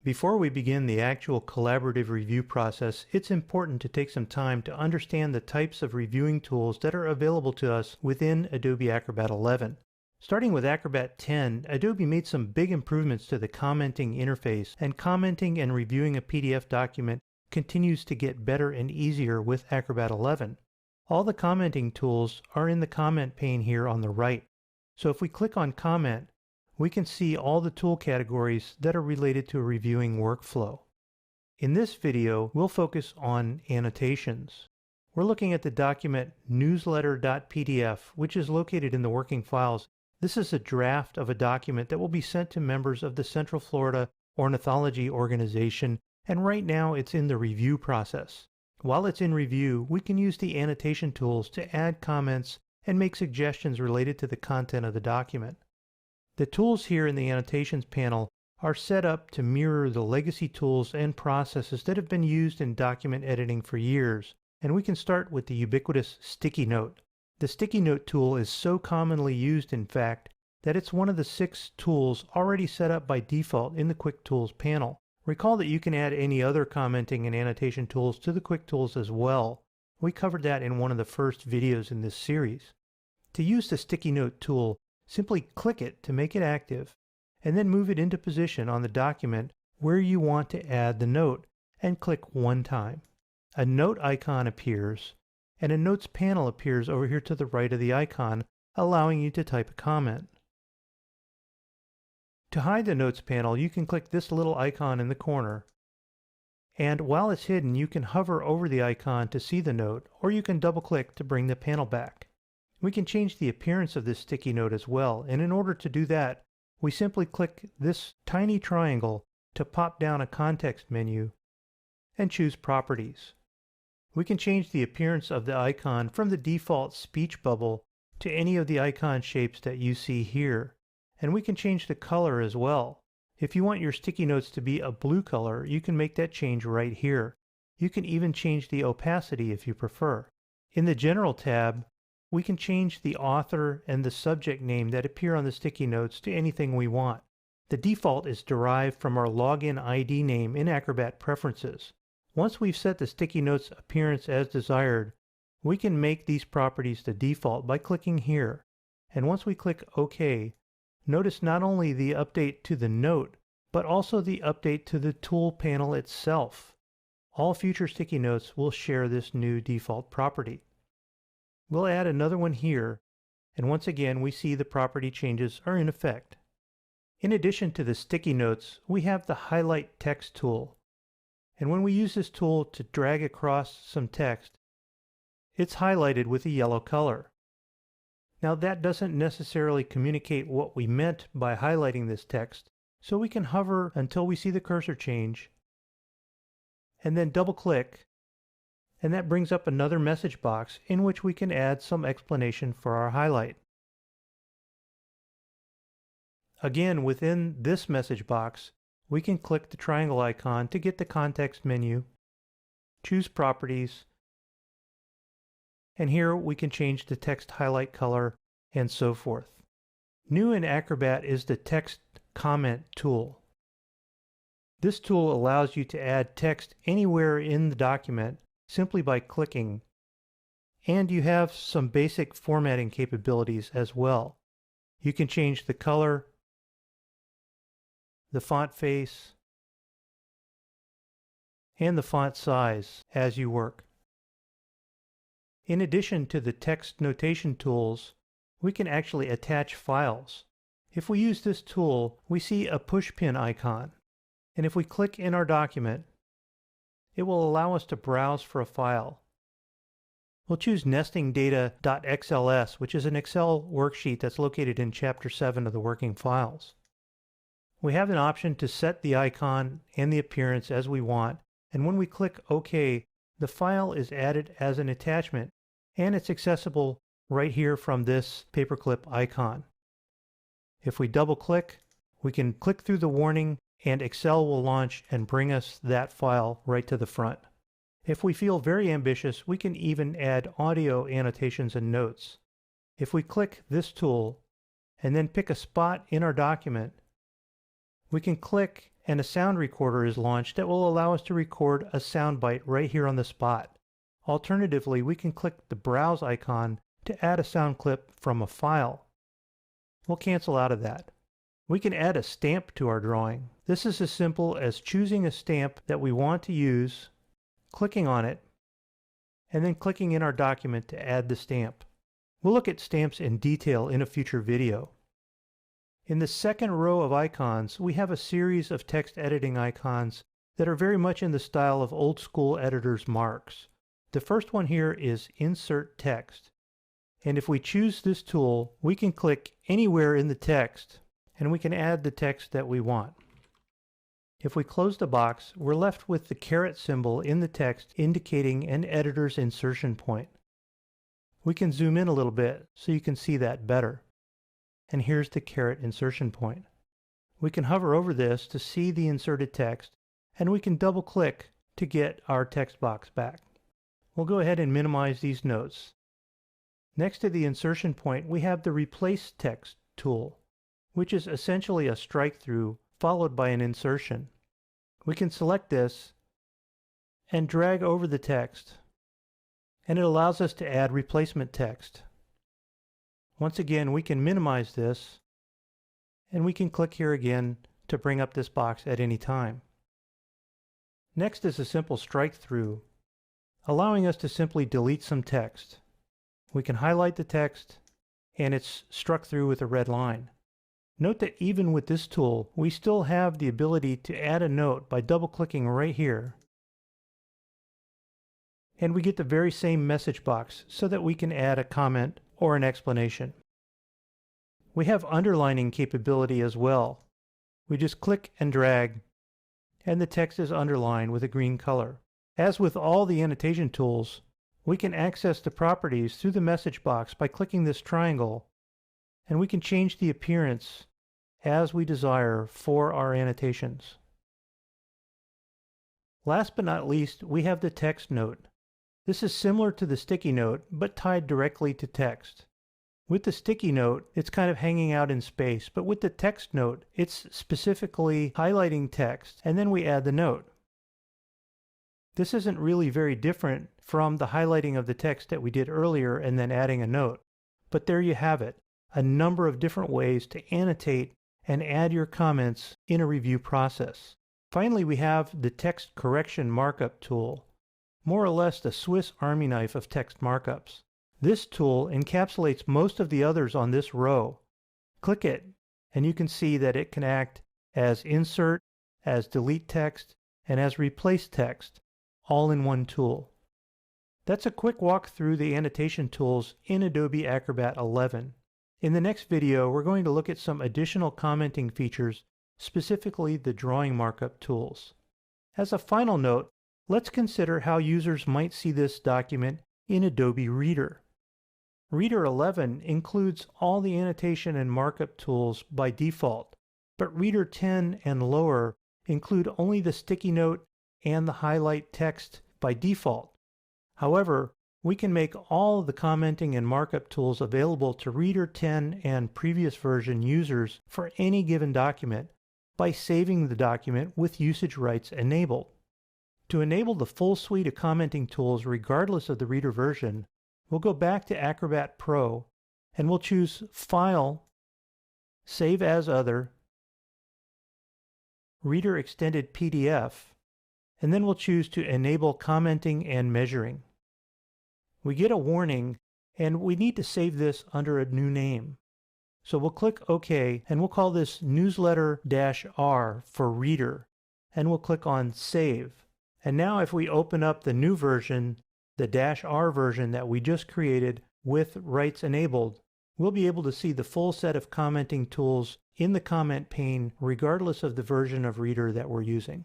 Before we begin the actual collaborative review process, it's important to take some time to understand the types of reviewing tools that are available to us within Adobe Acrobat 11. Starting with Acrobat 10, Adobe made some big improvements to the commenting interface, and commenting and reviewing a PDF document continues to get better and easier with Acrobat 11. All the commenting tools are in the comment pane here on the right. So if we click on Comment, we can see all the tool categories that are related to a reviewing workflow. In this video, we'll focus on annotations. We're looking at the document newsletter.pdf, which is located in the working files. This is a draft of a document that will be sent to members of the Central Florida Ornithology Organization, and right now it's in the review process. While it's in review, we can use the annotation tools to add comments and make suggestions related to the content of the document. The tools here in the Annotations panel are set up to mirror the legacy tools and processes that have been used in document editing for years, and we can start with the ubiquitous Sticky Note. The Sticky Note tool is so commonly used, in fact, that it's one of the 6 tools already set up by default in the Quick Tools panel. Recall that you can add any other commenting and annotation tools to the Quick Tools as well. We covered that in one of the first videos in this series. To use the Sticky Note tool, simply click it to make it active, and then move it into position on the document where you want to add the note, and click one time. A note icon appears, and a notes panel appears over here to the right of the icon, allowing you to type a comment. To hide the notes panel, you can click this little icon in the corner, and while it's hidden, you can hover over the icon to see the note, or you can double-click to bring the panel back. We can change the appearance of this sticky note as well, and in order to do that, we simply click this tiny triangle to pop down a context menu and choose Properties. We can change the appearance of the icon from the default speech bubble to any of the icon shapes that you see here, and we can change the color as well. If you want your sticky notes to be a blue color, you can make that change right here. You can even change the opacity if you prefer. In the General tab, we can change the author and the subject name that appear on the sticky notes to anything we want. The default is derived from our login ID name in Acrobat Preferences. Once we've set the sticky notes appearance as desired, we can make these properties the default by clicking here. And once we click OK, notice not only the update to the note, but also the update to the tool panel itself. All future sticky notes will share this new default property. We'll add another one here, and once again we see the property changes are in effect. In addition to the sticky notes, we have the Highlight Text tool. And when we use this tool to drag across some text, it's highlighted with a yellow color. Now that doesn't necessarily communicate what we meant by highlighting this text, so we can hover until we see the cursor change, and then double-click, and that brings up another message box in which we can add some explanation for our highlight. Again, within this message box, we can click the triangle icon to get the context menu, choose Properties, and here we can change the text highlight color and so forth. New in Acrobat is the Text Comment tool. This tool allows you to add text anywhere in the document simply by clicking, and you have some basic formatting capabilities as well. You can change the color, the font face, and the font size as you work. In addition to the text notation tools, we can actually attach files. If we use this tool, we see a pushpin icon, and if we click in our document, it will allow us to browse for a file. We'll choose nestingdata.xls, which is an Excel worksheet that's located in Chapter 7 of the Working Files. We have an option to set the icon and the appearance as we want, and when we click OK, the file is added as an attachment, and it's accessible right here from this paperclip icon. If we double-click, we can click through the warning, and Excel will launch and bring us that file right to the front. If we feel very ambitious, we can even add audio annotations and notes. If we click this tool and then pick a spot in our document, We can click and a sound recorder is launched that will allow us to record a sound bite right here on the spot. Alternatively, we can click the Browse icon to add a sound clip from a file. We'll cancel out of that. We can add a stamp to our drawing. This is as simple as choosing a stamp that we want to use, clicking on it, and then clicking in our document to add the stamp. We'll look at stamps in detail in a future video. In the second row of icons, we have a series of text editing icons that are very much in the style of old school editors' marks. The first one here is Insert Text. And if we choose this tool, we can click anywhere in the text and we can add the text that we want. If we close the box, we're left with the caret symbol in the text indicating an editor's insertion point. We can zoom in a little bit so you can see that better. And here's the caret insertion point. We can hover over this to see the inserted text, and we can double click to get our text box back. We'll go ahead and minimize these notes. Next to the insertion point, we have the Replace Text tool, which is essentially a strike-through followed by an insertion. We can select this and drag over the text, and it allows us to add replacement text. Once again, we can minimize this, and we can click here again to bring up this box at any time. Next is a simple strike-through, allowing us to simply delete some text. We can highlight the text, and it's struck through with a red line. Note that even with this tool, we still have the ability to add a note by double-clicking right here. And we get the very same message box so that we can add a comment or an explanation. We have underlining capability as well. We just click and drag, and the text is underlined with a green color. As with all the annotation tools, we can access the properties through the message box by clicking this triangle, and we can change the appearance as we desire for our annotations. Last but not least, we have the text note. This is similar to the sticky note, but tied directly to text. With the sticky note, it's kind of hanging out in space, but with the text note, it's specifically highlighting text, and then we add the note. This isn't really very different from the highlighting of the text that we did earlier and then adding a note. But there you have it, a number of different ways to annotate and add your comments in a review process. Finally, we have the text correction markup tool, more or less the Swiss Army knife of text markups. This tool encapsulates most of the others on this row. Click it, and you can see that it can act as insert, as delete text, and as replace text, all in one tool. That's a quick walk through the annotation tools in Adobe Acrobat 11. In the next video, we're going to look at some additional commenting features, specifically the drawing markup tools. As a final note, let's consider how users might see this document in Adobe Reader. Reader 11 includes all the annotation and markup tools by default, but Reader 10 and lower include only the sticky note and the highlight text by default. However, we can make all of the commenting and markup tools available to Reader 10 and previous version users for any given document by saving the document with usage rights enabled. To enable the full suite of commenting tools regardless of the Reader version, we'll go back to Acrobat Pro and we'll choose File, Save as Other, Reader Extended PDF, and then we'll choose to enable commenting and measuring. We get a warning, and we need to save this under a new name. So we'll click OK, and we'll call this Newsletter-R for Reader, and we'll click on Save. And now if we open up the new version, the -R version that we just created with rights enabled, we'll be able to see the full set of commenting tools in the comment pane regardless of the version of Reader that we're using.